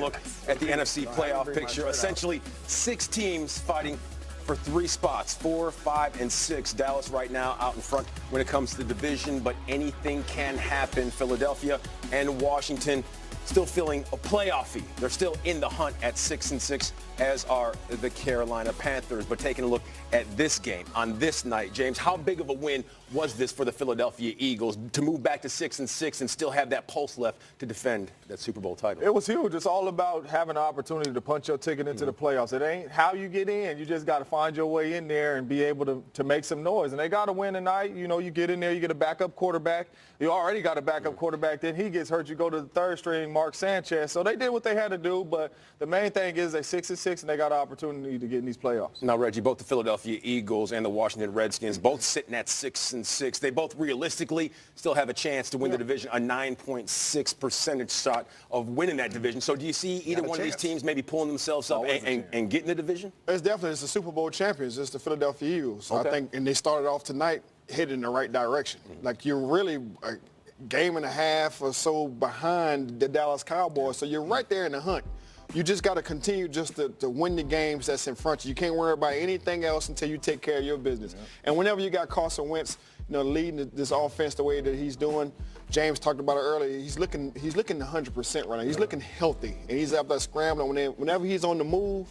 Look at the NFC playoff picture. Essentially, 6 teams fighting for 3 spots, 4, 5, and 6. Dallas right now out in front when it comes to the division, but anything can happen. Philadelphia and Washington still feeling a playoffy. They're still in the hunt at 6-6, as are the Carolina Panthers. But taking a look at this game on this night, James, how big of a win was this for the Philadelphia Eagles to move back to 6-6 and still have that pulse left to defend that Super Bowl title? It was huge. It's all about having an opportunity to punch your ticket into the playoffs. It ain't how you get in. You just got to find your way in there and be able to make some noise. And they got to win tonight. You know, you get in there, you get a backup quarterback. You already got a backup quarterback. Then he gets hurt. You go to the third string, Mark Sanchez. So they did what they had to do. But the main thing is they're 6-6 and they got an opportunity to get in these playoffs. Now, Reggie, both the Philadelphia Eagles and the Washington Redskins both sitting at 6-6. They both realistically still have a chance to win the division, a 9.6% shot of winning that division. So do you see either one of these teams maybe pulling themselves up and getting the division? It's the Super Bowl champions. It's the Philadelphia Eagles. Okay. I think, and they started off tonight headed in the right direction. Like you're really a game and a half or so behind the Dallas Cowboys, so you're right there in the hunt. You just got to continue just to win the games that's in front of you. You can't worry about anything else until you take care of your business. Yeah. And whenever you got Carson Wentz, you know, leading this offense the way that he's doing, James talked about it earlier. He's looking 100% right now. He's looking healthy, and he's out there scrambling. Whenever he's on the move,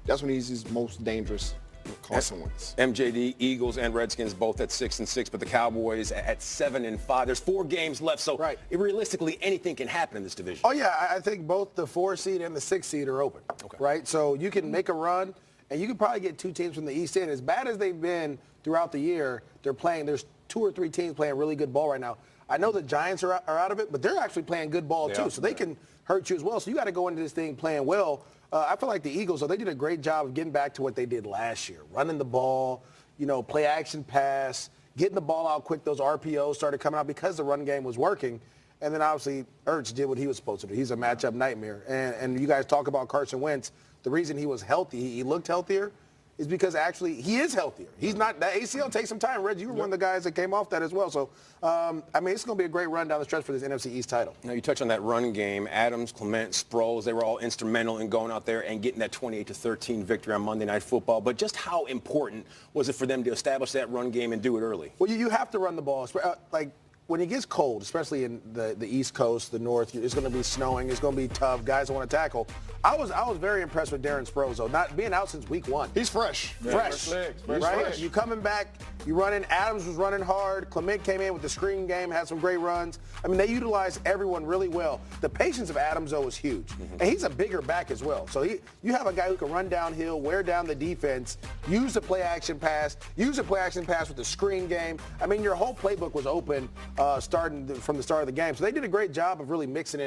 that's when he's his most dangerous. Carson Wentz. MJD, Eagles and Redskins both at 6-6, but the Cowboys at 7-5. There's 4 games left, so realistically anything can happen in this division. Oh yeah, I think both the 4 seed and the 6 seed are open. Okay. Right, so you can make a run, and you can probably get 2 teams from the East End. As bad as they've been throughout the year, they're playing. There's 2 or 3 teams playing really good ball right now. I know the Giants are out of it, but they're actually playing good ball too, so they can hurt you as well. So you got to go into this thing playing well. I feel like the Eagles, they did a great job of getting back to what they did last year, running the ball, you know, play action pass, getting the ball out quick. Those RPOs started coming out because the run game was working. And then obviously Ertz did what he was supposed to do. He's a matchup nightmare. And you guys talk about Carson Wentz. The reason he was healthy, he looked healthier, is because actually he is healthier. He's not, that ACL takes some time. Reggie, you were one of the guys that came off that as well. So, I mean, it's going to be a great run down the stretch for this NFC East title. Now, you touch on that run game. Adams, Clement, Sproles, they were all instrumental in going out there and getting that 28-13 victory on Monday Night Football. But just how important was it for them to establish that run game and do it early? Well, you have to run the ball. Like, when it gets cold, especially in the East Coast, the North, it's going to be snowing. It's going to be tough. Guys want to tackle. I was very impressed with Darren Sproles, though, not being out since week 1. He's fresh. Fresh. Right? You coming back, you running. Adams was running hard. Clement came in with the screen game, had some great runs. I mean, they utilized everyone really well. The patience of Adams, though, is huge. And he's a bigger back as well. So you have a guy who can run downhill, wear down the defense, use the play-action pass, with the screen game. I mean, your whole playbook was open starting from the start of the game. So they did a great job of really mixing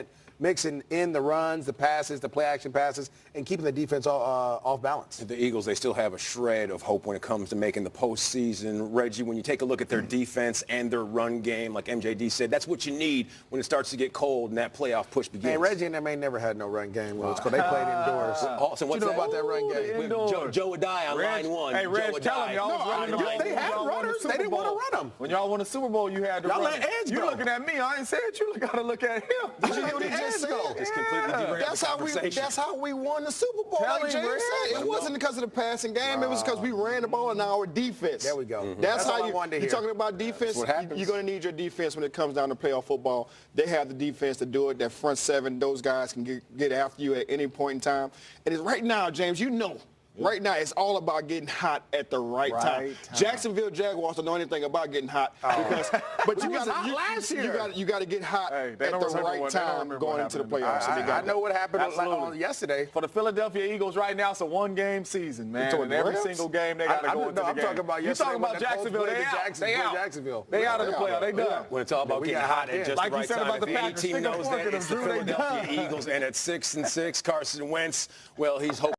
in the runs, the passes, the play-action passes, and keeping the defense off balance. The Eagles, they still have a shred of hope when it comes to making the postseason. Reggie, when you take a look at their defense and their run game, like MJD said, that's what you need when it starts to get cold and that playoff push begins. Man, Reggie and them ain't never had no run game. They played indoors. So what you know about that run game? Joe Adai on line 1. Hey, Reg, tell them y'all was running the ball. They had runners. They didn't want to run them. When y'all won the Super Bowl, you had to run. Y'all let Edge go. You looking at me. I ain't said you got to look at him. Did you hear what he just said? It's completely derailed That's how we won the Super Bowl. Like James said, it wasn't because of the passing game. It was because we ran the ball in our defense. There we go. That's how all I wanted to hear. You're talking about defense. You're going to need your defense when it comes down to playoff football. They have the defense to do it. That front 7, those guys can get after you at any point in time. And it's right now, James, you know. Right now, it's all about getting hot at the right time. Jacksonville Jaguars don't know anything about getting hot, but you got to get hot at the right time going into the playoffs. I know what happened yesterday. For the Philadelphia Eagles right now, it's a 1-game season, man. And every single game they got to go into the game. I'm talking about yesterday. You talking about Jacksonville? They out. Jacksonville. They out of the playoff. They done. When it's all about getting hot at just the right time. Like you said about the Packers, any team knows that it's the Philadelphia Eagles, and at 6-6, Carson Wentz, well, he's hoping.